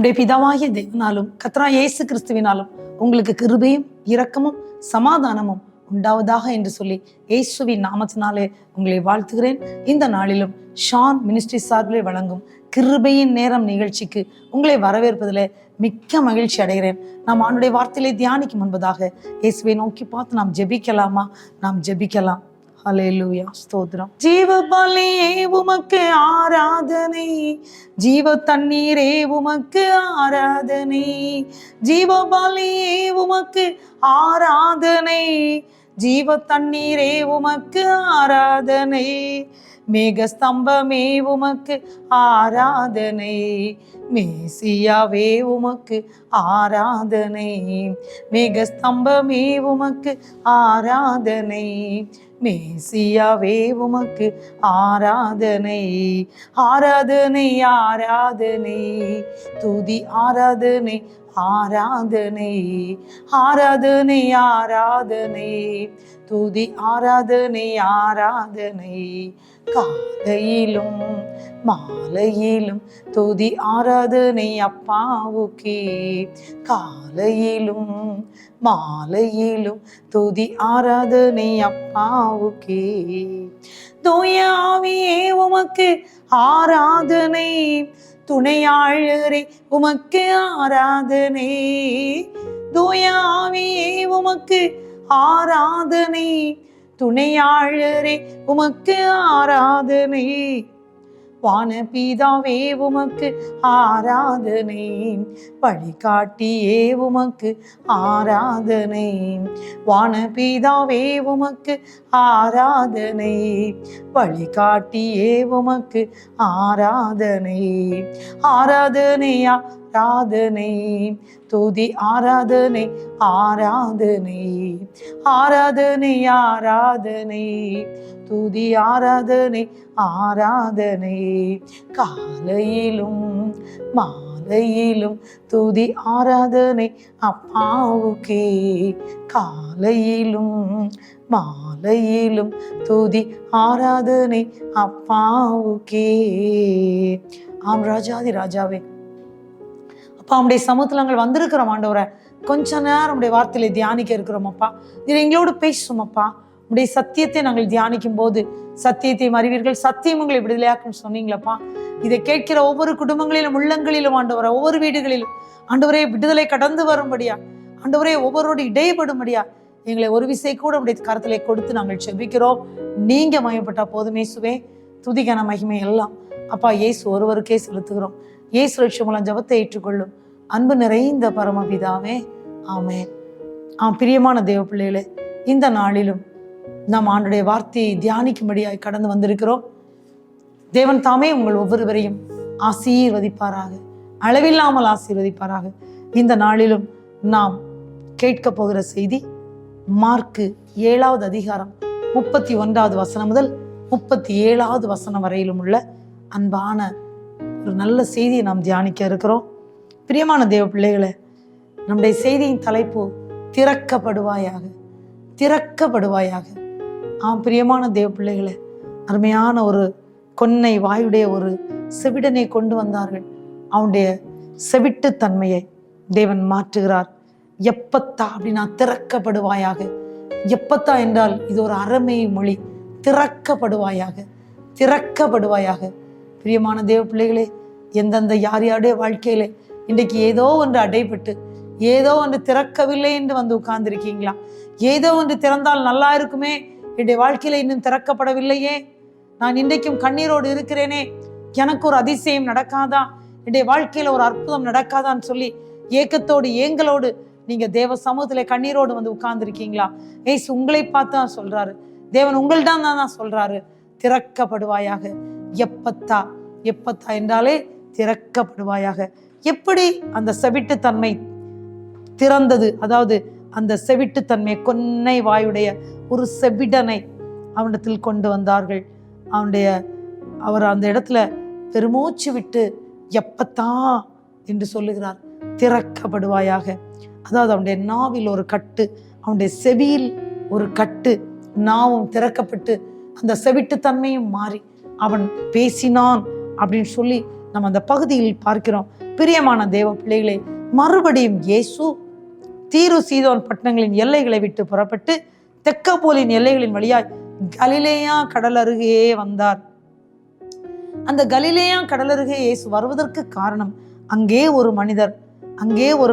நம்முடைய பிதாவாகிய தேவனாலும் கர்த்தராகிய இயேசு கிறிஸ்துவினாலும் உங்களுக்கு கிருபையும் இரக்கமும் சமாதானமும் உண்டாவதாக என்று சொல்லி இயேசுவின் நாமத்தினாலே உங்களை வாழ்த்துகிறேன். இந்த நாளிலும் ஷான் மினிஸ்ட்ரி சார்பிலே வழங்கும் கிருபையின் நேரம் நிகழ்ச்சிக்கு உங்களை வரவேற்பதில் மிக்க மகிழ்ச்சி அடைகிறேன். நாம் ஆண்டுடைய வார்த்தையிலே தியானிக்கும் முன்பதாக இயேசுவை நோக்கி பார்த்து நாம் ஜெபிக்கலாமா? நாம் ஜெபிக்கலாம். ஹல்லேலூயா, ஸ்தோத்திரம். ஜீவ பலியே உமக்கு ஆராதனை, ஜீவ தண்ணீரே உமக்கு ஆராதனை, ஜீவ பலியே உமக்கு ஆராதனை, ஜீவ தண்ணீரே உமக்கு ஆராதனை, மேகஸ்தம்பமே உமக்கு ஆராதனை, மேசியாவே உமக்கு ஆராதனை, மேகஸ்தம்பமே உமக்கு ஆராதனை, மேசியாவே உமக்கு ஆராதனை, ஆராதனை ஆராதனை, துதி ஆராதனை ஆராதனை, ஆராதனை ஆராதனை, துதி ஆராதனை ஆராதனை, காலையிலும் மாலையிலும் துதி ஆராதனை அப்பாவுக்கே, காலையிலும் மாலையிலும் துதி ஆராதனை அப்பாவுக்கே, தூய ஆவியே உமக்கு ஆராதனை, துணையாளரே உமக்கு ஆராதனை, தூய ஆவியே உமக்கு ஆராதனை, துணையாளரே உமக்கு ஆராதனை, வானபீதாவே உமக்கு ஆராதனை, வழிகாட்டியே உமக்கு ஆராதனை, வானபீதாவே உமக்கு ஆராதனை, வழிகாட்டியே உமக்கு ஆராதனை, ஆராதனை ஆராதனை, துதி ஆராதனை ஆராதனை, ஆராதனை ஆராதனை, துதி ஆராதனை ஆராதனை, காலையிலும் மாலையிலும் துதி ஆராதனை அப்பாவுக்கே, காலையிலும் மாலையிலும் துதி ஆராதனை அப்பாவுக்கே. ஆம் ராஜாதி ராஜாவே, அப்பா நம்முடைய சமூகத்தில் நாங்கள் வந்திருக்கிறோம் ஆண்டவரை. கொஞ்ச நேரம் நம்முடைய வார்த்தையில தியானிக்க இருக்கிறோம் அப்பா. இது எங்களோடு பேசும் அப்பா. உடைய சத்தியத்தை நாங்கள் தியானிக்கும் போது சத்தியத்தை அறிவீர்கள், சத்தியம் உங்களை விடுதலையாக்கும் சொன்னீங்களப்பா. இதை கேட்கிற ஒவ்வொரு குடும்பங்களிலும் உள்ளங்களிலும் ஆண்டவரை, ஒவ்வொரு வீடுகளிலும் ஆண்டவரே விடுதலை கடந்து வரும்படியா, ஆண்டவரே ஒவ்வொருவரோடு இடையப்படும்படியா எங்களை ஒரு விசை கூட உடைய கரத்திலே கொடுத்து நாங்கள் செபிக்கிறோம். நீங்க மயப்பட்டா போதுமே சுவே, துதிக்கான மகிமை எல்லாம் அப்பா இயேசு ஒருவருக்கே செலுத்துகிறோம். இயேசு ரட்ச மூலம் ஜபத்தை ஏற்றுக்கொள்ளும் அன்பு நிறைந்த பரமபிதாவே, ஆமென். பிரியமான தேவ பிள்ளைகளே, இந்த நாளிலும் நாம் ஆண்டுடைய வார்த்தையை தியானிக்கும்படியாய் கடந்து வந்திருக்கிறோம். தேவன் தாமே உங்கள் ஒவ்வொருவரையும் ஆசீர்வதிப்பாராக, அளவில்லாமல் ஆசீர்வதிப்பாராக. இந்த நாளிலும் நாம் கேட்க போகிற செய்தி மார்க்கு 7வது அதிகாரம் 31வது வசனம் முதல் 37வது வசனம் வரையிலும் உள்ள அன்பான ஒரு நல்ல செய்தியை நாம் தியானிக்க இருக்கிறோம். பிரியமான தேவ பிள்ளைகளே, நம்முடைய செய்தியின் தலைப்பு திறக்கப்படுவாயாக, திறக்கப்படுவாயாக. பிரியமான தேவ பிள்ளைகளே, அருமையான ஒரு கொன்னை வாயுடைய ஒரு செவிடனை கொண்டு வந்தார்கள். அவனுடைய செவிட்டு தன்மையை தேவன் மாற்றுகிறார். எப்பத்தா அப்படின்னா திறக்கப்படுவாயாக. எப்பத்தா என்றால் இது ஒரு அரமை மொழி. திறக்கப்படுவாயாக, திறக்கப்படுவாயாக. பிரியமான தேவ பிள்ளைகளே, எந்தெந்த யார் யாருடைய வாழ்க்கையில இன்றைக்கு ஏதோ ஒன்று அடைபட்டு, ஏதோ ஒன்று திறக்கவில்லை என்று வந்து உட்கார்ந்துருக்கீங்களா? ஏதோ ஒன்று திறந்தால் நல்லா இருக்குமே, என்னுடைய வாழ்க்கையில இன்னும் திறக்கப்படவில்லையே, நான் இன்றைக்கும் கண்ணீரோடு இருக்கிறேனே, எனக்கு ஒரு அதிசயம் நடக்காதா, என்னுடைய வாழ்க்கையில ஒரு அற்புதம் நடக்காதான்னு சொல்லி ஏக்கத்தோடு ஏங்களோடு நீங்க தேவ சமூகத்துல கண்ணீரோடு வந்து உட்கார்ந்துருக்கீங்களா? ஏசு உங்களை பார்த்து தான் சொல்றாரு, தேவன் உங்கள்தான் தான் சொல்றாரு, திறக்கப்படுவாயாக. எப்பத்தா, எப்பத்தா என்றாலே திறக்கப்படுவாயாக. எப்படி அந்த செவிட்டுத்தன்மை திறந்தது? அதாவது அந்த செவிட்டுத்தன்மை, கொன்னை வாயுடைய ஒரு செவிடனை அவனிடத்தில் கொண்டு வந்தார்கள். அவர் அந்த இடத்துல பெருமூச்சு விட்டு எப்பத்தா என்று சொல்லுகிறார், திறக்கப்படுவாயாக. அதாவது அவனுடைய நாவில் ஒரு கட்டு, அவனுடைய செவியில் ஒரு கட்டு, நாவும் திறக்கப்பட்டு அந்த செவிட்டுத்தன்மையும் மாறி அவன் பேசினான் அப்படின்னு சொல்லி நம்ம அந்த பகுதியில் பார்க்கிறோம். பிரியமான தேவ பிள்ளைகளே, மறுபடியும் இயேசு தீரு சீதோன் பட்டணங்களின் எல்லைகளை விட்டு புறப்பட்டு தெக்கப்போலின் எல்லைகளின் வழியாய் கலிலேயா கடல் அருகே வந்தார். அந்த கலிலேயா கடல் அருகே இயேசு வருவதற்கு காரணம், அங்கே ஒரு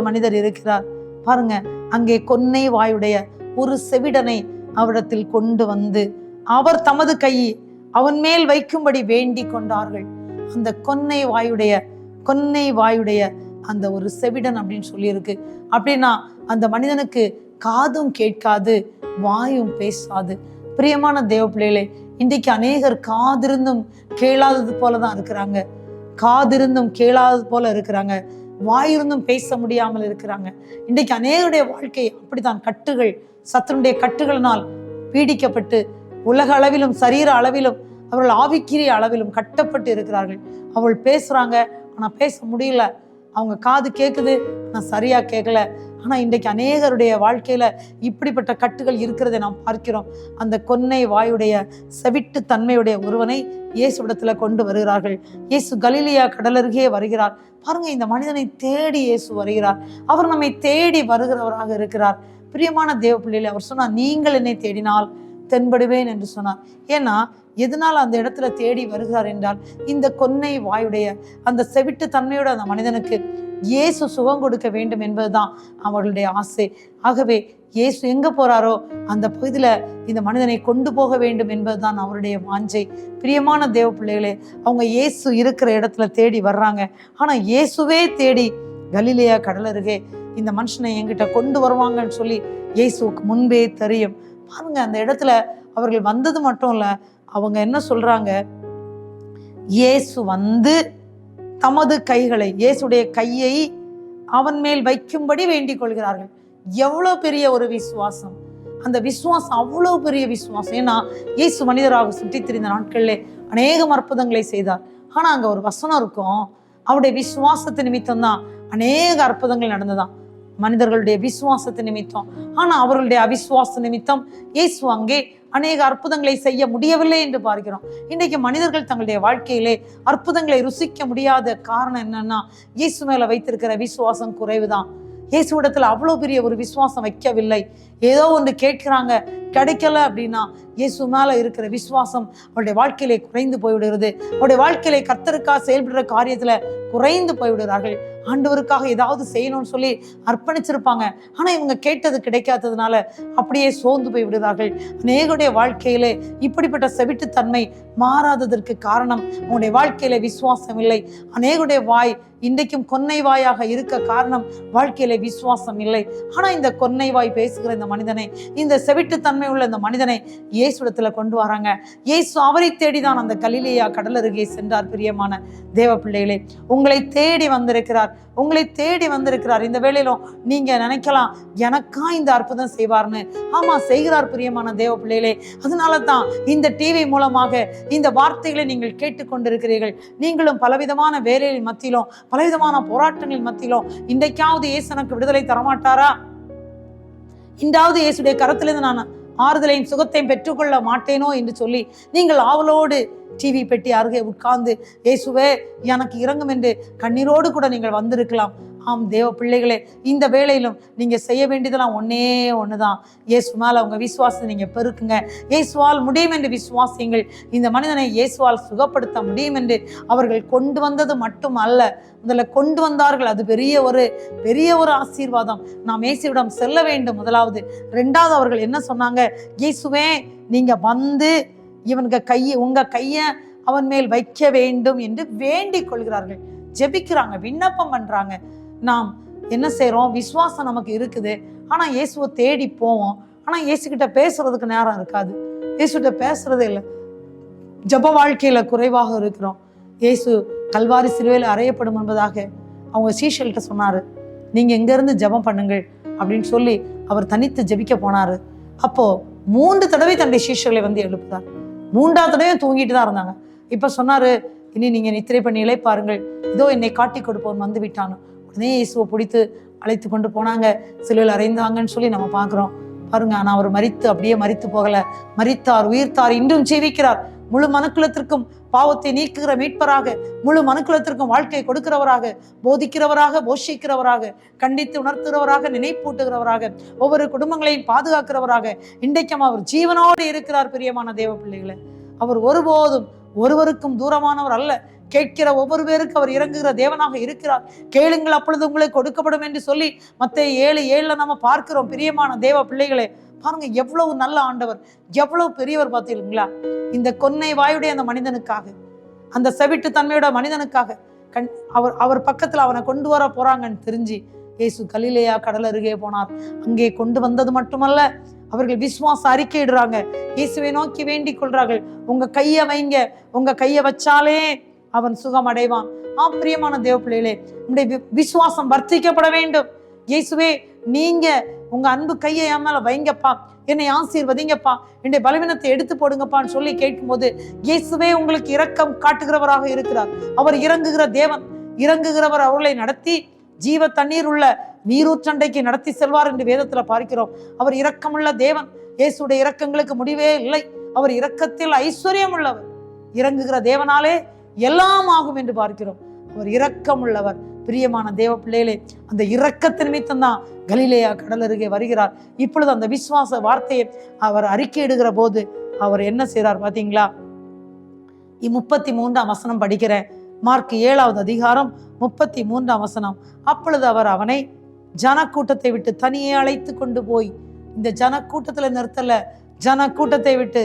மனிதர் இருக்கிறார். பாருங்க, அங்கே கொன்னை வாயுடைய ஒரு செவிடனை அவரிடத்தில் கொண்டு வந்து அவர் தமது கையை அவன் மேல் வைக்கும்படி வேண்டிக் கொண்டார்கள். அந்த கொன்னை வாயுடைய அந்த ஒரு செவிடன் அப்படின்னு சொல்லியிருக்கு. அப்படின்னா அந்த மனிதனுக்கு காதும் கேட்காது, வாயும் பேசாது. பிரியமான தேவ பிள்ளைகளே, இன்றைக்கு அநேகர் காதிருந்தும் கேளாதது போலதான் இருக்கிறாங்க. காதிருந்தும் கேளாதது போல இருக்கிறாங்க. வாயிருந்தும் பேச முடியாமல் இருக்கிறாங்க. இன்றைக்கு அநேகருடைய வாழ்க்கை அப்படித்தான். கட்டுகள், சத்துருடைய கட்டுகளினால் பீடிக்கப்பட்டு உலக அளவிலும் சரீர அளவிலும் அவர்கள் ஆவிக்குரிய அளவிலும் கட்டப்பட்டு இருக்கிறார்கள். அவள் பேசுறாங்க, ஆனா பேச முடியல. அவங்க காது கேட்குது, ஆனா சரியா கேட்கல. ஆனா இன்றைக்கு அநேகருடைய வாழ்க்கையில இப்படிப்பட்ட கட்டுகள் இருக்கிறதை நாம் பார்க்கிறோம். அந்த கொன்னை வாயுடைய செவிட்டு தன்மையுடைய ஒருவனை இயேசுவிடத்துல கொண்டு வருகிறார்கள். இயேசு கலிலேயா கடலருகே வருகிறார். பாருங்க, இந்த மனிதனை தேடி இயேசு வருகிறார். அவர் நம்மை தேடி வருகிறவராக இருக்கிறார். பிரியமான தேவ பிள்ளைகளே, அவர் சொன்னார், நீங்கள் என்னை தேடினால் தென்படுவேன் என்று சொன்னார். ஏன்னா எதனால் அந்த இடத்துல தேடி வருகிறார் என்றால், இந்த கொன்னை வாயுடைய அந்த செவிட்டு தன்மையோட அந்த மனிதனுக்கு இயேசு சுகம் கொடுக்க வேண்டும் என்பதுதான் அவர்களுடைய ஆசை. ஆகவே இயேசு எங்க போறாரோ அந்த பகுதியில இந்த மனிதனை கொண்டு போக வேண்டும் என்பதுதான் அவருடைய வாஞ்சை. பிரியமான தேவ பிள்ளைகளே, அவங்க இயேசு இருக்கிற இடத்துல தேடி வர்றாங்க. ஆனா இயேசுவே தேடி கலிலேயா கடல் அருகே இந்த மனுஷனை என்கிட்ட கொண்டு வருவாங்கன்னு சொல்லி இயேசுக்கு முன்பே தெரியும். பாருங்க, அந்த இடத்துல அவர்கள் வந்தது மட்டும் இல்ல, அவங்க என்ன சொல்றாங்க, இயேசு வந்து தமது கைகளை, இயேசுடைய கையை அவன் மேல் வைக்கும்படி வேண்டிக் கொள்கிறார்கள். எவ்வளவு பெரிய ஒரு விசுவாசம்! அந்த விசுவாசம் அவ்வளவு பெரிய விசுவாசம். ஏன்னா இயேசு மனிதராக சுற்றி திரிந்த நாட்களிலே அநேகம் அற்புதங்களை செய்தார். ஆனா அங்க ஒரு வசனம் இருக்கும், அவருடைய விசுவாசத்து நிமித்தம் தான் அநேக அற்புதங்கள் நடந்ததாம், மனிதர்களுடைய விசுவாசத்து நிமித்தம். ஆனா அவர்களுடைய அவிசுவாச நிமித்தம் இயேசு அங்கே அநேக அற்புதங்களை செய்ய முடியவில்லை என்று பார்க்கிறோம். இன்றைக்கு மனிதர்கள் தங்களுடைய வாழ்க்கையிலே அற்புதங்களை ருசிக்க முடியாத காரணம் என்னன்னா, இயேசு மேல வைத்திருக்கிற விசுவாசம் குறைவுதான். இயேசுவிடத்துல அவ்வளவு பெரிய ஒரு விசுவாசம் வைக்கவில்லை. ஏதோ ஒன்று கேட்கிறாங்க, கிடைக்கல அப்படின்னா இயேசு மேல இருக்கிற விசுவாசம் அவருடைய வாழ்க்கையிலே குறைந்து போய்விடுகிறது. அவருடைய வாழ்க்கையிலே கர்த்தருக்காக செயல்படுற காரியத்துல குறைந்து போய்விடுகிறார்கள். ஆண்டவருக்காக ஏதாவது செய்யணும்னு சொல்லி அர்ப்பணிச்சிருப்பாங்க, ஆனா இவங்க கேட்டது கிடைக்காததுனால அப்படியே சோர்ந்து போய் விடுகிறார்கள். அநேகருடைய வாழ்க்கையிலே இப்படிப்பட்ட செவிட்டுத்தன்மை மாறாததற்கு காரணம் அவங்களுடைய வாழ்க்கையில விசுவாசம் இல்லை. அநேகருடைய வாய் இன்றைக்கும் கொன்னை வாயாக இருக்க காரணம் வாழ்க்கையில விசுவாசம் இல்லை. ஆனா இந்த கொன்னை வாய் பேசுகிற இந்த மனிதனை, இந்த செவிட்டுத்தன்மை உள்ள இந்த மனிதனை இயேசுவிடத்துல கொண்டு வராங்க. இயேசு அவரை தேடிதான் அந்த கலிலேயா கடல் அருகே சென்றார். பிரியமான தேவ பிள்ளைகளே, உங்களை தேடி வந்திருக்கிறார், உங்களை தேடி வந்திருக்கிறார். இந்த வேளையிலும் நீங்க நினைக்கலாம், எனக்கா இந்த அற்புதம் செய்வார்னு. ஆமா, செய்கிறார் பிரியமான தேவ பிள்ளைகளே. அதனால தான் இந்த டிவி மூலமாக இந்த வார்த்தைகளை நீங்கள் கேட்டுக்கொண்டிருக்கிறீர்கள். நீங்களும் பலவிதமான வேலைகளின் மத்தியிலும் பலவிதமான போராட்டங்களின் மத்தியிலும் இன்றைக்காவது இயேசு எனக்கு விடுதலை தரமாட்டாரா, இன்றாவது இயேசுடைய கரத்திலிருந்து நான் ஆறுதலையும் சுகத்தையும் பெற்றுக்கொள்ள மாட்டேனோ என்று சொல்லி நீங்கள் ஆவலோடு டிவி பெட்டி அருகே உட்கார்ந்து இயேசுவே எனக்கு இறங்கும் என்று கண்ணீரோடு கூட நீங்கள் வந்திருக்கலாம். ஆம் தேவ பிள்ளைகளே, இந்த வேளையிலும் நீங்க செய்ய வேண்டியதெல்லாம் ஒன்னே ஒண்ணுதான். இயேசு மேல உங்க விசுவாசத்தை நீங்க பெருக்குங்க. இயேசுவால் முடியும் என்று விசுவாசியுங்கள். இந்த மனிதனை இயேசுவால் சுகப்படுத்த முடியும் என்று அவர்கள் கொண்டு வந்தது மட்டும் அல்ல, முதல்ல கொண்டு வந்தார்கள். அது பெரிய ஒரு ஆசீர்வாதம். நாம் இயேசுவிடம் செல்ல வேண்டும் முதலாவது. ரெண்டாவது அவர்கள் என்ன சொன்னாங்க, இயேசுவே நீங்க வந்து இவனுக்கு உங்க கையை அவன் மேல் வைக்க வேண்டும் என்று வேண்டிக் கொள்கிறார்கள். ஜெபிக்கிறாங்க, விண்ணப்பம் பண்றாங்க. நாம் என்ன செய்யறோம், விசுவாசம் நமக்கு இருக்குது, ஆனா இயேசுவை தேடி போவோம், ஆனா இயேசுகிட்ட பேசுறதுக்கு நேரம் இருக்காது. இயேசுகிட்ட பேசுறதே இல்லை. ஜெப வாழ்க்கையில குறைவாக இருக்கிறோம். இயேசு கல்வாரி சிலுவையில் அறையப்படும் என்பதாக அவங்க சீஷல்கிட்ட சொன்னாரு, நீங்க எங்க இருந்து ஜெபம் பண்ணுங்கள் அப்படின்னு சொல்லி அவர் தனித்து ஜெபிக்க போனாரு. அப்போ 3 தடவை தன்னுடைய சீஷர்களை வந்து எழுப்புறார். 3ஆவது தடவையும் தூங்கிட்டு தான் இருந்தாங்க. இப்ப சொன்னாரு, இனி நீங்க நித்திரை பண்ணி இளைப்பாருங்கள், இதோ என்னை காட்டி கொடுப்பவன் வந்து விட்டான்னு. உடனே இயேசுவை பிடித்து அழைத்து கொண்டு போனாங்க, சிலுவையில் அறைந்தாங்கன்னு சொல்லி நம்ம பார்க்கிறோம். பாருங்க, ஆனா அவர் அப்படியே மரித்து போகல, மரித்தார், உயிர்த்தார், இன்றும் ஜீவிக்கிறார். முழு மனுக்குலத்திற்கும் பாவத்தை நீக்குகிற மீட்பராக, முழு மனுக்குலத்திற்கும் வாழ்க்கை கொடுக்கிறவராக, போதிக்கிறவராக, போஷிக்கிறவராக, கண்டித்து உணர்த்துகிறவராக, நினைப்பூட்டுகிறவராக, ஒவ்வொரு குடும்பங்களையும் பாதுகாக்கிறவராக இன்றைக்கும் அவர் ஜீவனோடு இருக்கிறார். பிரியமான தேவ பிள்ளைகளை, அவர் ஒருபோதும் ஒருவருக்கும் தூரமானவர் அல்ல. கேட்கிற ஒவ்வொரு பேருக்கு அவர் இறங்குகிற தேவனாக இருக்கிறார். கேளுங்கள் அப்பொழுது உங்களுக்கு கொடுக்கப்படும் என்று சொல்லி மத்தேயு 7:7 நம்ம பார்க்கிறோம். பிரியமான தேவ பிள்ளைகளே, பாருங்க எவ்வளவு நல்ல ஆண்டவர், எவ்வளவு பெரியவர் பார்த்தீங்களா? இந்த கொன்னை வாயுடைய அந்த மனிதனுக்காக, அந்த செவிட்டு தன்மையோட மனிதனுக்காக அவர் பக்கத்துல அவனை கொண்டு வர போறாங்கன்னு தெரிஞ்சு இயேசு கலிலேயா கடல் அருகே போனார். அங்கே கொண்டு வந்தது மட்டுமல்ல, அவர்கள் விசுவாச அறிக்கையிடுறாங்க, இயேசுவை நோக்கி வேண்டிக் கொள்றார்கள். உங்க கையை வைங்க, உங்க கையை வச்சாலே அவன் சுகம் அடைவான். பிரியமான தேவ பிள்ளைகளே, நம்முடைய விசுவாசம் வர்த்திக்கப்பட வேண்டும். இயேசுவே, நீங்க உங்க அன்பு கையை என் மேல வைங்கப்பா, என்னை ஆசீர்வதிங்கப்பா, என்னுடைய பலவீனத்தை எடுத்து போடுங்கப்பான்னு சொல்லி கேட்கும்போது இயேசுவே உங்களுக்கு இரக்கம் காட்டுகிறவராக இருக்கிறார். அவர் இறங்குகிற தேவன், இறங்குகிறவர் அவர்களை நடத்தி ஜீவ தண்ணீர் உள்ள நீரூற்றண்டைக்கு நடத்தி செல்வார் என்று வேதத்துல பார்க்கிறோம். அவர் இரக்கமுள்ள தேவன். இயேசுடைய இரக்கங்களுக்கு முடிவே இல்லை. அவர் இரக்கத்தில் ஐஸ்வர்யம் உள்ளவர். இறங்குகிற தேவனாலே எல்லாம் ஆகும் என்று பார்க்கிறோம். அவர் இரக்கம் உள்ளவர். பிரியமான தேவ பிள்ளைகளே, அந்த இரக்கத்தின் நிமித்தம் தான் கலிலேயா கடல் அருகே வருகிறார். இப்பொழுது அந்த விசுவாச வார்த்தையை அவர் அறிக்கையிடுகிற போது அவர் என்ன செய்றார் பாத்தீங்களா? 33ஆம் வசனம் படிக்கிறேன். மார்க் 7வது அதிகாரம் 33ஆம் வசனம். அப்பொழுது அவர் அவனை ஜனக்கூட்டத்தை விட்டு தனியே அழைத்து கொண்டு போய், இந்த ஜனக்கூட்டத்துல நிறுத்தல, ஜனக்கூட்டத்தை விட்டு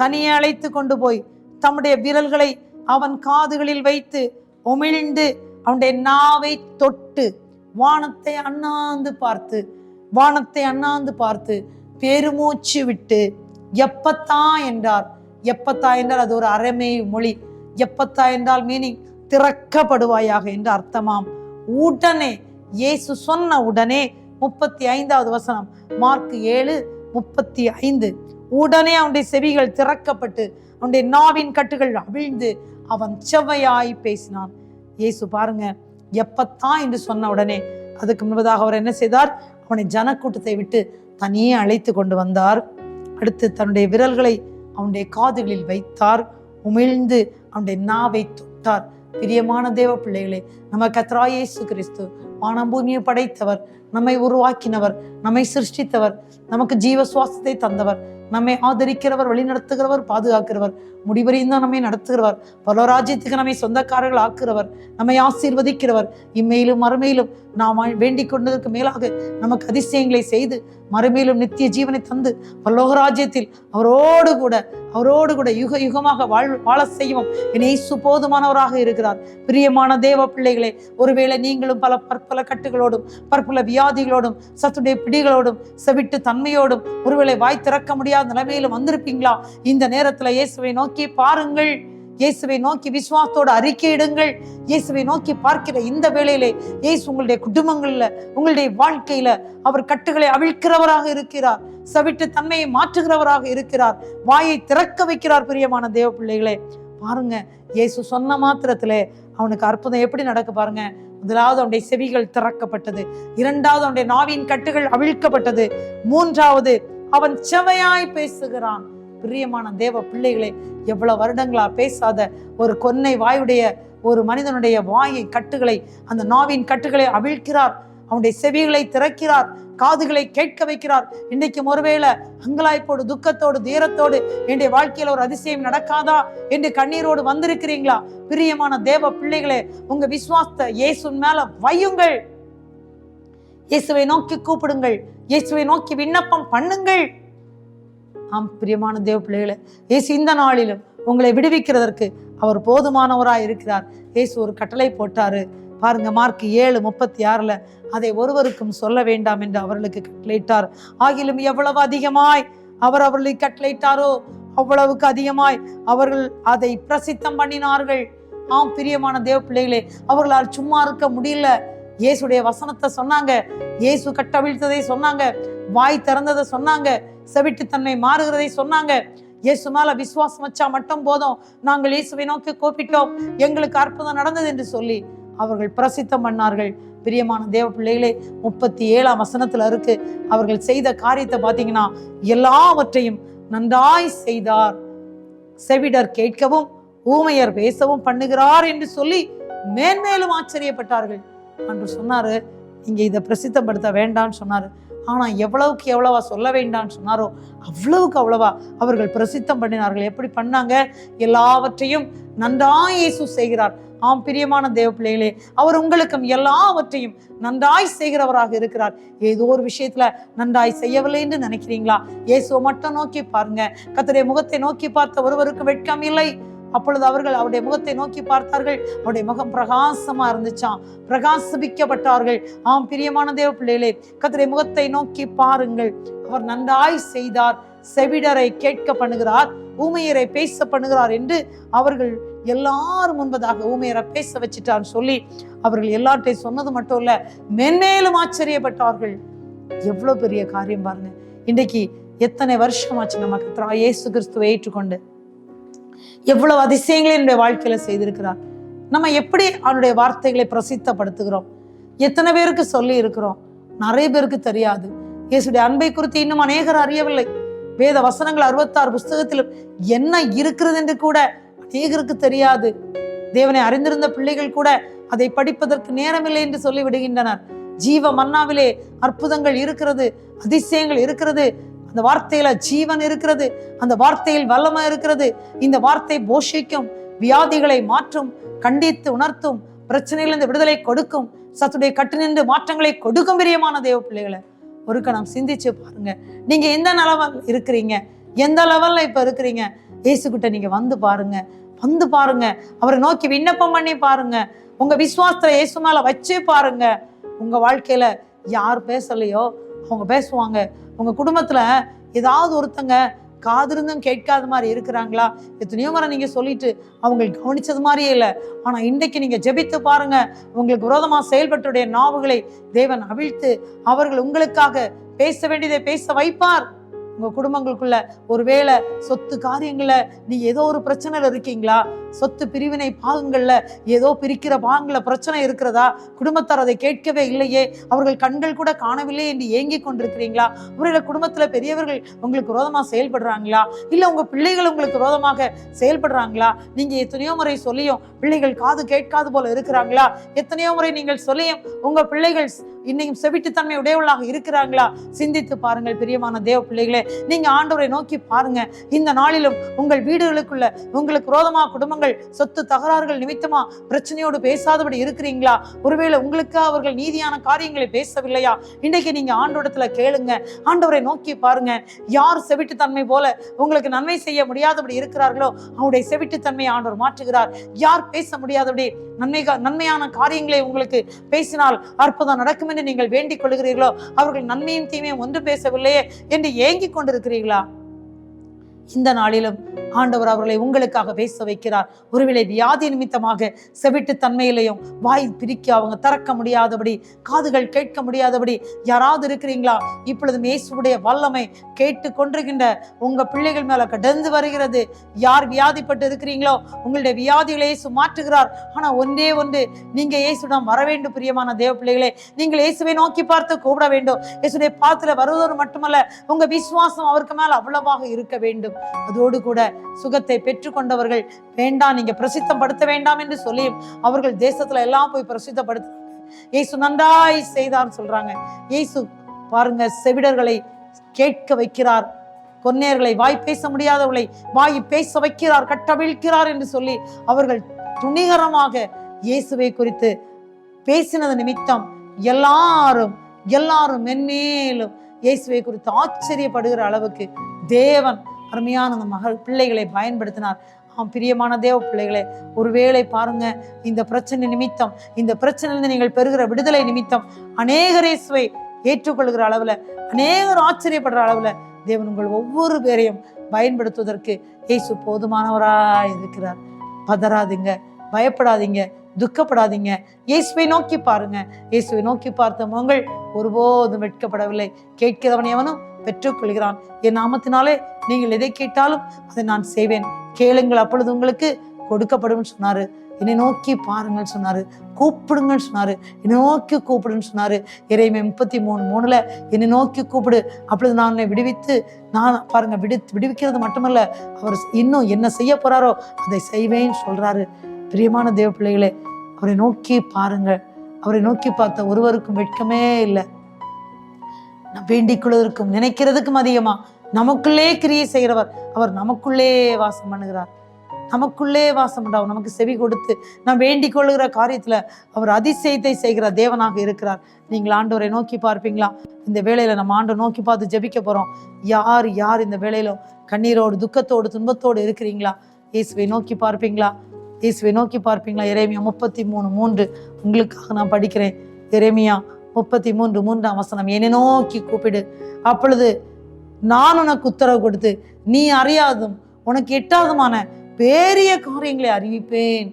தனியே அழைத்து கொண்டு போய் தம்முடைய விரல்களை அவன் காதுகளில் வைத்து உமிழ்ந்து அவனுடைய நாவை தொட்டு வானத்தை அண்ணாந்து பார்த்து பெருமூச்சு விட்டு எப்பத்தா என்றார். எப்பத்தா என்றால் அது ஒரு அரமே மொழி. எப்பத்தா என்றால் மீனிங் திறக்கப்படுவாயாக என்று அர்த்தமாம். உடனே இயேசு சொன்ன உடனே 35வது வசனம், மார்க் 7:35. உடனே அவனுடைய செவிகள் திறக்கப்பட்டு அவனுடைய நாவின் கட்டுகள் அவிழ்ந்து அவன் செவ்வையாய் பேசினான். இயேசு பாருங்க, எப்பத்தான் என்று சொன்ன உடனே அதுக்கு முன்பதாக அவர் என்ன செய்தார்? அவனை ஜனக்கூட்டத்தை விட்டு தனியே அழைத்து கொண்டு வந்தார். அடுத்து தன்னுடைய விரல்களை அவனுடைய காதுகளில் வைத்தார், உமிழ்ந்து அவனுடைய நாவை தொட்டார். பிரியமான தேவ பிள்ளைகளே, நம்ம கர்த்தராகிய இயேசு கிறிஸ்து வானம் பூமியை படைத்தவர், நம்மை உருவாக்கினவர், நம்மை சிருஷ்டித்தவர், நமக்கு ஜீவ சுவாசத்தை தந்தவர், நம்மை ஆதரிக்கிறவர், வழிநடத்துகிறவர், பாதுகாக்கிறவர், முடிவரையும் தான் நம்மை நடத்துகிறவர், பரலோகராஜ்யத்துக்கு நம்மை சொந்தக்காரர்கள் ஆக்குகிறவர், நம்மை ஆசீர்வதிக்கிறவர். இம்மையிலும் மறுமையிலும் நாம் வேண்டிக் கொண்டதற்கு மேலாக நமக்கு அதிசயங்களை செய்து மறுமையிலும் நித்திய ஜீவனை தந்து பரலோகராஜ்யத்தில் அவரோடு கூட யுக யுகமாக வாழ செய்வோம். இயேசு போதுமானவராக இருக்கிறார். பிரியமான தேவ பிள்ளைகளே, ஒருவேளை நீங்களும் பற்பல கட்டுகளோடும் பற்பல வியாதிகளோடும் சத்துடைய பிடிகளோடும் செவிட்டு தன்மையோடும் ஒருவேளை வாய் திறக்க முடியாத நிலைமையிலும் வந்திருப்பீங்களா? இந்த நேரத்துல இயேசுவை நோக்கி பாருங்கள், இயேசுவை நோக்கி விசுவாசத்தோடு அறிக்கையிடுங்கள். இயேசுவை நோக்கி பார்க்கிற இந்த வேளையிலே இயேசு உங்களுடைய குடும்பங்கள்ல, உங்களுடைய வாழ்க்கையில அவர் கட்டுகளை அவிழ்க்கிறவராக இருக்கிறார். சவிட்டு தன்மையை மாற்றுகிறவராக இருக்கிறார். வாயை திறக்க வைக்கிறார். பிரியமான தேவ பிள்ளைகளே, பாருங்க, இயேசு சொன்ன மாத்திரத்திலே அவனுக்கு அற்புதம் எப்படி நடக்க பாருங்க. முதலாவது அவனுடைய செவிகள் திறக்கப்பட்டது, இரண்டாவது அவனுடைய நாவின் கட்டுகள் அவிழ்க்கப்பட்டது, மூன்றாவது அவன் செவையாய் பேசுகிறான். பிரியமான தேவ பிள்ளைகளே, எவ்வளவு வருடங்களா பேசாத ஒரு கொன்னை வாயுடைய ஒரு மனிதனுடைய வாயை கட்டுகளை, அந்த நாவின் கட்டுகளை அவிழ்க்கிறார். அவனுடைய செவிகளை திறக்கிறார், காதுகளை கேட்க வைக்கிறார். இன்றைக்கும் ஒருவேளை அங்கலாய்ப்போடு, துக்கத்தோடு, தீரத்தோடு என்னுடைய வாழ்க்கையில ஒரு அதிசயம் நடக்காதா என்று கண்ணீரோடு வந்திருக்கிறீங்களா? பிரியமான தேவ பிள்ளைகளே, உங்க விசுவாசத்தை இயேசுவின் மேல வையுங்கள். இயேசுவை நோக்கி கூப்பிடுங்கள், இயேசுவை நோக்கி விண்ணப்பம் பண்ணுங்கள். பிரியமான தேவ பிள்ளைகளே, இயேசு இந்த நாளிலும் உங்களை விடுவிக்கிறதற்கு அவர் போதுமானவராய் இருக்கிறார். இயேசு ஒரு கட்டளை போட்டாரு பாருங்க, மார்க் 7:36 அதை ஒருவருக்கும் சொல்ல வேண்டாம் என்று அவர்களுக்கு கட்டளையிட்டார். ஆகிலும் எவ்வளவு அதிகமாய் அவர் அவர்களை கட்டளையிட்டாரோ அவ்வளவுக்கு அதிகமாய் அவர்கள் அதை பிரசித்தம் பண்ணினார்கள். பிரியமான தேவ பிள்ளைகளே, அவர்களால் சும்மா இருக்க முடியல. இயேசுடைய வசனத்தை சொன்னாங்க, இயேசு கட்டவிழ்த்ததை சொன்னாங்க, வாய் திறந்ததை சொன்னாங்க, செவிட்டுத்தன்மை மாறுகிறதை சொன்னாங்க. இயேசு மேல விசுவாசம் வச்சா மட்டும் போதும், நாங்கள் இயேசுவை நோக்கி கூப்பிட்டோம், எங்களுக்கு அற்புதம் நடந்தது என்று சொல்லி அவர்கள் பிரசித்தம் பண்ணார்கள். பிரியமான தேவ பிள்ளைகளே, 37ஆம் வசனத்துல இருக்கு, அவர்கள் செய்த காரியத்தை பார்த்தீங்கன்னா எல்லாவற்றையும் நன்றாய் செய்தார். செவிடர் கேட்கவும் ஊமையர் பேசவும் பண்ணுகிறார் என்று சொல்லி மேன்மேலும் ஆச்சரியப்பட்டார்கள். அன்று சொன்னாரு, நீங்க இதை பிரசித்தப்படுத்த வேண்டாம்னு சொன்னாரு. ஆனா எவ்வளவுக்கு எவ்வளவா சொல்ல வேண்டாம்னு சொன்னாரோ அவ்வளவுக்கு அவ்வளவா அவர்கள் பிரசித்தம் பண்ணினார்கள். எப்படி பண்ணாங்க? எல்லாவற்றையும் நன்றாய் இயேசு செய்கிறார். ஆம் பிரியமான தேவ பிள்ளைகளே, அவர் உங்களுக்கும் எல்லாவற்றையும் நன்றாய் செய்கிறவராக இருக்கிறார். ஏதோ ஒரு விஷயத்துல நன்றாய் செய்யவில்லை என்று நினைக்கிறீங்களா? இயேசுவை மட்டும் நோக்கி பாருங்க. கர்த்தருடைய முகத்தை நோக்கி பார்த்த ஒருவருக்கு வெட்கம் இல்லை. அப்பொழுது அவர்கள் அவருடைய முகத்தை நோக்கி பார்த்தார்கள். அவருடைய முகம் பிரகாசமா இருந்துச்சாம், பிரகாசிக்கப்பட்டார்கள். ஆம் பிரியமான தேவ பிள்ளைகளே, கர்த்தருடைய முகத்தை நோக்கி பாருங்கள். அவர் நன்றாய் செய்தார். செவிடரை கேட்க பண்ணுகிறார், ஊமையரை பேச பண்ணுகிறார் என்று அவர்கள் எல்லாரும் முன்பதாக ஊமையரை பேச வச்சுட்டான்னு சொல்லி அவர்கள் எல்லார்ட்டையும் சொன்னது மட்டும் இல்ல, மென்மேலும் ஆச்சரியப்பட்டார்கள். எவ்வளவு பெரிய காரியம் பாருங்க. இன்றைக்கு எத்தனை வருஷமாச்சு நம்ம கர்த்தராகிய இயேசு கிறிஸ்துவை ஏற்றுக்கொண்டு எவ்வளவு அதிசயங்களை என்னுடைய வாழ்க்கையில செய்திருக்கிறார். நம்ம எப்படி அவனுடைய வார்த்தைகளை பிரசித்தப்படுத்துகிறோம்? எத்தனை பேருக்கு சொல்லி இருக்கிறோம்? நிறைய பேருக்கு தெரியாது. இயேசுடைய அன்பை குறித்து இன்னும் அநேகர் அறியவில்லை. வேத வசனங்கள் 66 புஸ்தகத்திலும் என்ன இருக்கிறது என்று கூட அநேகருக்கு தெரியாது. தேவனை அறிந்திருந்த பிள்ளைகள் கூட அதை படிப்பதற்கு நேரமில்லை என்று சொல்லி விடுகின்றனர். ஜீவ மன்னாவிலே அற்புதங்கள் இருக்கிறது, அதிசயங்கள் இருக்கிறது. அந்த வார்த்தையில ஜீவன் இருக்கிறது, அந்த வார்த்தையில் வல்லமை இருக்கிறது. இந்த வார்த்தை போஷிக்கும், வியாதிகளை மாற்றும், கண்டித்து உணர்த்தும், பிரச்சனையிலிருந்து விடுதலை கொடுக்கும், சத்துடைய கட்டு மாற்றங்களை கொடுக்கும். பிரியமான தேவ பிள்ளைகளை, ஒரு கணம் சிந்திச்சு பாருங்க. நீங்க எந்த லெவல் இருக்கிறீங்க, எந்த லெவல்ல இப்ப இருக்கிறீங்க? இயேசுகிட்ட நீங்க வந்து பாருங்க, வந்து பாருங்க. அவரை நோக்கி விண்ணப்பம் பண்ணி பாருங்க. உங்க விசுவாசத்தை இயேசு மேல வச்சு பாருங்க. உங்க வாழ்க்கையில யார் பேசலையோ அவங்க பேசுவாங்க. உங்க குடும்பத்துல ஏதாவது ஒருத்தங்க காதிருந்தும் கேட்காத மாதிரி இருக்கிறாங்களா? எத்தனையோ முறை நீங்க சொல்லிட்டு அவங்களுக்கு கவனிச்சது மாதிரியே இல்லை. ஆனா இன்றைக்கு நீங்க ஜெபித்து பாருங்க. உங்களுக்கு விரோதமா செயல்பட்டுடைய நாவுகளை தேவன் அவிழ்த்து அவர்கள் உங்களுக்காக பேச வேண்டியதை பேச வைப்பார். உங்க குடும்பங்களுக்குள்ள ஒருவேளை சொத்து காரியங்கள்ல நீங்க ஏதோ ஒரு பிரச்சனையில இருக்கீங்களா? சொத்து பிரிவினை பாகங்கள்ல ஏதோ பிரிக்கிற பாகங்கள்ல பிரச்சனை இருக்கிறதா? குடும்பத்தார் அதை கேட்கவே இல்லையே, அவர்கள் கண்கள் கூட காணவில்லை என்று ஏங்கி கொண்டிருக்கிறீங்களா? ஒருவேளை குடும்பத்துல பெரியவர்கள் உங்களுக்கு விரோதமா செயல்படுறாங்களா? இல்ல உங்க பிள்ளைகள் உங்களுக்கு விரோதமாக செயல்படுறாங்களா? நீங்க எத்தனையோ முறை சொல்லியும் பிள்ளைகள் காது கேட்காது போல இருக்கிறாங்களா? எத்தனையோ முறை நீங்கள் சொல்லியும் உங்க பிள்ளைகள் இன்னையும் செவிட்டுத்தன்மை உடையவர்களாக இருக்கிறாங்களா? சிந்தித்து பாருங்கள் பிரியமான தேவ பிள்ளைகளே. நீங்க ஆண்டவரை நோக்கி பாருங்க. இந்த நாளிலும் உங்கள் வீடுகளுக்குள்ள உங்களுக்கு விரோதமா குடும்பங்கள் சொத்து தகராறுகள் நிமித்தமா பிரச்சனையோடு பேசாதபடி இருக்கிறீங்களா? ஒருவேளை உங்களுக்கு அவர்கள் நீதியான காரியங்களை பேசவில்லையா? இன்றைக்கு நீங்க ஆண்டவரிடத்துல கேளுங்க. ஆண்டவரை நோக்கி பாருங்க. யார் செவிட்டுத்தன்மை போல உங்களுக்கு நன்மை செய்ய முடியாதபடி இருக்கிறார்களோ அவருடைய செவிட்டுத்தன்மையை ஆண்டவர் மாற்றுகிறார். யார் பேச முடியாதபடி நன்மையான காரியங்களை உங்களுக்கு பேசினால் அற்புதம் நடக்கும் என்று நீங்கள் வேண்டிக் கொள்கிறீர்களோ அவர்கள் நன்மையும் தீமையும் ஒன்று பேசவில்லையே என்று ஏங்கிக் கொண்டிருக்கிறீர்களா? இந்த நாளிலும் ஆண்டவர் அவர்களை உங்களுக்காக பேச வைக்கிறார். ஒருவேளை வியாதி நிமித்தமாக செவிட்டு தன்மையிலையும் வாய் பிரிக்க அவங்க திறக்க முடியாதபடி, காதுகள் கேட்க முடியாதபடி யாராவது இருக்கிறீங்களா? இப்பொழுது இயேசுவுடைய வல்லமை கேட்டு கொண்டிருக்கின்ற உங்க பிள்ளைகள் மேல கடந்து வருகிறது. யார் வியாதிப்பட்டு இருக்கிறீங்களோ உங்களுடைய வியாதிகளை இயேசு மாற்றுகிறார். ஆனா ஒன்றே ஒன்று, நீங்க இயேசுடன் வர வேண்டும். பிரியமான தேவ பிள்ளைகளே, நீங்கள் இயேசுவை நோக்கி பார்த்து கூப்பிட வேண்டும். இயேசுடைய பாத்துல வருவதோடு மட்டுமல்ல, உங்க விசுவாசம் அவருக்கு மேல அவ்வளவாக இருக்க வேண்டும். அதோடு கூட சுகத்தை பெற்றுக்கொண்டவர்கள் வேண்டாம், நீங்க பிரசித்தப்படுத்த வேண்டாம் என்று சொல்லி அவர்கள் தேசத்துல எல்லாம் போய் பிரசித்தப்படுத்துறாங்க. இயேசு நன்றாய் செய்தார் சொல்றாங்க. இயேசு பாருங்க, செவிடர்களை கேட்க வைக்கிறார், கொன்னேர்களை வாய் பேச முடியாதவர்களை வாய் பேச வைக்கிறார், கட்டவிழ்க்கிறார் என்று சொல்லி அவர்கள் துணிகரமாக இயேசுவை குறித்து பேசினது நிமித்தம் எல்லாரும் மென்மேலும் இயேசுவை குறித்து ஆச்சரியப்படுகிற அளவுக்கு தேவன் அருமையான அந்த பிள்ளைகளை பயன்படுத்தினார். பிரியமான தேவ பிள்ளைகளே, ஒருவேளை பாருங்க, இந்த பிரச்சனை நிமித்தம், இந்த பிரச்சனையிலிருந்து நீங்கள் பெறுகிற விடுதலை நிமித்தம் அநேகர் இயேசுவை ஏற்றுக்கொள்கிற அளவுல, அநேகர் ஆச்சரியப்படுற அளவுல தேவன் உங்கள் ஒவ்வொரு பேரையும் பயன்படுத்துவதற்கு இயேசு போதுமானவராய் இருக்கிறார். பதறாதீங்க, பயப்படாதீங்க, துக்கப்படாதீங்க. இயேசுவை நோக்கி பாருங்க. இயேசுவை நோக்கி பார்த்த முகங்கள் ஒருபோதும் வெட்கப்படவில்லை. கேட்கிறவன் எவனும் பெற்றுக்கொள்கிறான். என் நாமத்தினாலே நீங்கள் எதை கேட்டாலும் அதை நான் செய்வேன். கேளுங்கள், அப்பொழுது உங்களுக்கு கொடுக்கப்படும் சொன்னாரு. என்னை நோக்கி பாருங்கன்னு சொன்னாரு, கூப்பிடுங்கன்னு சொன்னாரு, என்னை நோக்கி கூப்பிடுன்னு சொன்னாரு. எரேமியா 33:3 என்னை நோக்கி கூப்பிடு, அப்பொழுது நான் உன்னை விடுவித்து, நான் பாருங்க விடுவிக்கிறது மட்டுமல்ல, அவர் இன்னும் என்ன செய்ய போறாரோ அதை செய்வேன்னு சொல்றாரு. பிரியமான தேவ பிள்ளைகளே, அவரை நோக்கி பாருங்க. அவரை நோக்கி பார்த்த ஒருவருக்கும் வெட்கமே இல்லை. வேண்டிக் கொள்வதற்கும் நினைக்கிறதுக்கும் அதிகமா நமக்குள்ளே கிரியை செய்கிறவர். அவர் நமக்குள்ளே வாசம் பண்ணுகிறார், நமக்குள்ளே வாசம் பண்றார். நமக்கு செவி கொடுத்து நாம் வேண்டிக் கொள்ளுகிற காரியத்துல அவர் அதிசயத்தை செய்கிற தேவனாக இருக்கிறார். நீங்கள் ஆண்டவரை நோக்கி பார்ப்பீங்களா? இந்த வேளையில நம்ம ஆண்டவர் நோக்கி பார்த்து ஜெபிக்க போறோம். யார் யார் இந்த வேளையில கண்ணீரோடு, துக்கத்தோடு, துன்பத்தோடு இருக்கிறீங்களா? இயேசுவை நோக்கி பார்ப்பீங்களா? இயேசுவை நோக்கி பார்ப்பீங்களா? எரேமியா 33:3 உங்களுக்காக நான் படிக்கிறேன். எரேமியா 33:3 என்னை நோக்கி கூப்பிடு, அப்பொழுது நான் உனக்கு உத்தரவு கொடுத்து நீ அறியாதும் உனக்கு எட்டாதுமான பெரிய காரியங்களை அறிவிப்பேன்.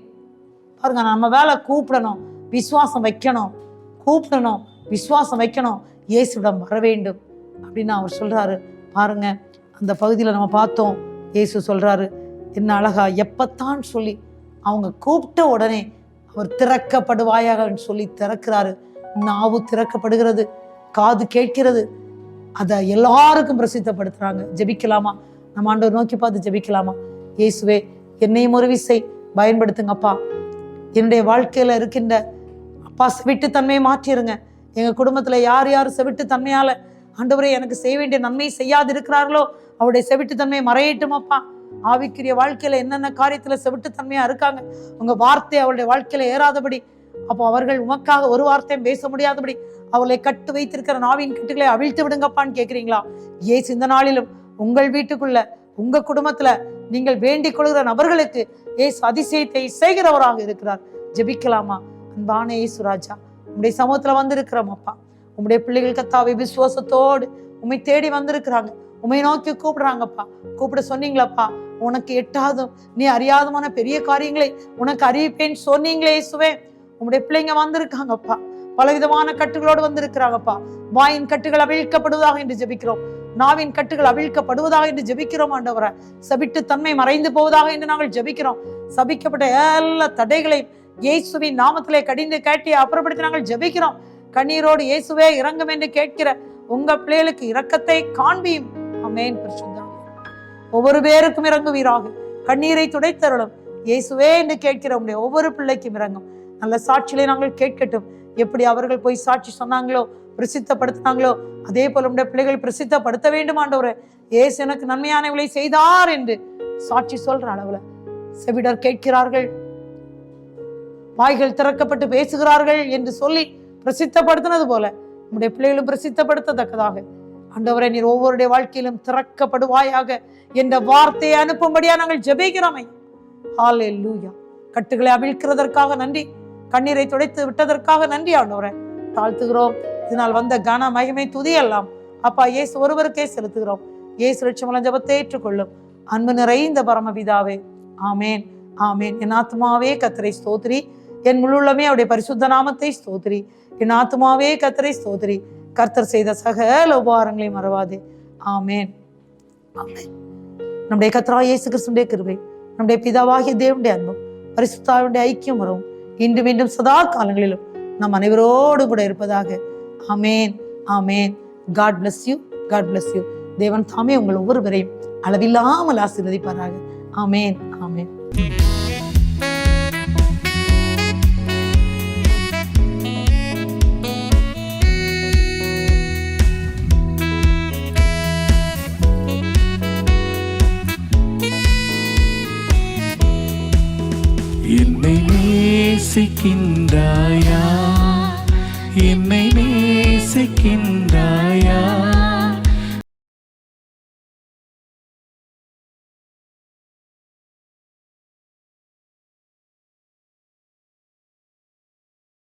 பாருங்க, நம்ம வேலை கூப்பிடணும், விசுவாசம் வைக்கணும், கூப்பிடணும், விசுவாசம் வைக்கணும், இயேசுவிடம் வர வேண்டும் அப்படின்னு அவர் சொல்றாரு. பாருங்க, அந்த பகுதியில நம்ம பார்த்தோம், இயேசு சொல்றாரு என்ன அழகா, எப்பத்தான் சொல்லி அவங்க கூப்பிட்ட உடனே அவர் திறக்கப்படுவாயாக சொல்லி திறக்கிறாரு. நாவு திறக்கப்படுகிறது, காது கேட்கிறது, அதை எல்லாருக்கும் பிரசித்தப்படுத்துறாங்க. ஜெபிக்கலாமா? நம்ம ஆண்டவர் நோக்கி பார்த்து ஜெபிக்கலாமா? இயேசுவே, என்னையும் ஒரு விசை பயன்படுத்துங்கப்பா. என்னுடைய வாழ்க்கையில இருக்கின்ற அப்பா செவிட்டுத்தன்மையை மாற்றிருங்க. எங்க குடும்பத்துல யார் யார் செவிட்டுத்தன்மையால ஆண்டவரே எனக்கு செய்ய வேண்டிய நன்மை செய்யாது இருக்கிறார்களோ அவருடைய செவிட்டுத்தன்மையை மறையட்டும் அப்பா. ஆவிக்குரிய வாழ்க்கையில என்னென்ன காரியத்துல செவிட்டுத்தன்மையா இருக்காங்க, உங்க வார்த்தை அவருடைய வாழ்க்கையில ஏறாதபடி, அப்போ அவர்கள் உமக்காக ஒரு வார்த்தையும் பேச முடியாதபடி அவளை கட்டு வைத்திருக்கிற நாவின் கட்டுகளை அவிழ்த்து விடுங்கப்பான்னு கேட்கிறீங்களா? இயேசு இந்த நாளிலும் உங்கள் வீட்டுக்குள்ள, உங்க குடும்பத்துல நீங்கள் வேண்டிக் கொள்கிற நபர்களுக்கு இயேசு அதிசயத்தை செய்கிறவராக இருக்கிறார். ஜெபிக்கலாமா? அன்பான இயேசு ராஜா, உங்களுடைய சமூகத்துல வந்திருக்கிறோம் அப்பா. உங்களுடைய பிள்ளைகள் கர்த்தாவே விசுவாசத்தோடு உம்மை தேடி வந்திருக்கிறாங்க, உம்மை நோக்கி கூப்பிடுறாங்கப்பா. கூப்பிட சொன்னீங்களப்பா, உனக்கு எட்டாதும் நீ அறியாதமான பெரிய காரியங்களை உனக்கு அறிவிப்பேன்னு சொன்னீங்களே இயேசுவே. உங்களுடைய பிள்ளைங்க வந்திருக்காங்கப்பா, பலவிதமான கட்டுகளோடு வந்திருக்கிறாங்கப்பா. வாயின் கட்டுகள் அவிழ்க்கப்படுவதாக என்று ஜெபிக்கிறோம், நாவின் கட்டுகள் அவிழ்க்கப்படுவதாக என்று ஜெபிக்கிறோம் ஆண்டவரே. சபிட்டு தன்மை மறைந்து போவதாக என்று நாங்கள் ஜெபிக்கிறோம். சபிக்கப்பட்ட எல்லா தடைகளையும் இயேசுவின் நாமத்திலே கடிந்து கேட்டி அப்புறப்படுத்தி நாங்கள் ஜெபிக்கிறோம். கண்ணீரோடு இயேசுவே இறங்கும் என்று கேட்கிற உங்க பிள்ளைகளுக்கு இரக்கத்தை காண்பியும். ஆமென். பரிசுத்தம் ஒவ்வொரு பேருக்கும் இறங்குவீராக. கண்ணீரை துடைத்தருளும் இயேசுவே என்று கேட்கிற உங்களுடைய ஒவ்வொரு பிள்ளைக்கும் இறங்கும். நல்ல சாட்சிகளை நாங்கள் கேட்கட்டும். எப்படி அவர்கள் போய் சாட்சி சொன்னாங்களோ, பிரசித்தப்படுத்தினாங்களோ, அதே போல உடைய பிள்ளைகள் பிரசித்தப்படுத்த வேண்டும் ஆண்டவரே. இயேசு எனக்கு நன்மையானவளை செய்தார் என்று சாட்சி சொல்ற அளவுல செவிடர் கேட்கிறார்கள், வாய்கள் திறக்கப்பட்டு பேசுகிறார்கள் என்று சொல்லி பிரசித்தப்படுத்தினது போல உடைய பிள்ளைகளும் பிரசித்தப்படுத்தத்தக்கதாக ஆண்டவரே நீர் ஒவ்வொருடைய வாழ்க்கையிலும் திறக்கப்படுவாயாக என்ற வார்த்தையை அனுப்பும்படியா நாங்கள் ஜெபிக்கிறோம். ஹல்லேலூயா. கட்டுகளை அவிழ்க்கிறதற்காக நன்றி, கண்ணீரை துடைத்து விட்டதற்காக நன்றி ஆண்டவரே. தாழ்த்துகிறோம். இதனால் வந்த கன மகிமை துதி எல்லாம் அப்பா இயேசு ஒருவருக்கே செலுத்துகிறோம். இயேசு லட்சமல ஜெபத்தை ஏற்றுக்கொள்ளும் அன்பு நிறைந்த பரமபிதாவே. ஆமேன், ஆமேன். என் ஆத்மாவே கர்த்தரை ஸ்தோத்திரி, என் முழுள்ளமே அவருடைய பரிசுத்த நாமத்தை ஸ்தோத்திரி. என் ஆத்மாவே கர்த்தரை ஸ்தோத்திரி, கர்த்தர் செய்த சகல உபகாரங்களை மறவாதே. ஆமேன், ஆமேன். நம்முடைய கர்த்தராகிய இயேசு கிறிஸ்துவின் கிருபை, நம்முடைய பிதாவாகிய தேவனுடைய அன்பும் பரிசுத்தாவினுடைய ஐக்கியம் வரும் இன்று மீண்டும் சதா காலங்களிலும் நம் அனைவரோடு கூட இருப்பதாக. ஆமேன், ஆமேன். God bless you, God bless you. தேவன் தாமே உங்கள் ஒவ்வொருவரையும் அளவில்லாமல் ஆசீர்வதிப்பாராக. ஆமேன், ஆமேன். என்னை நேசிக்கின்றாயா, என்னை நேசிக்கின்றாயா,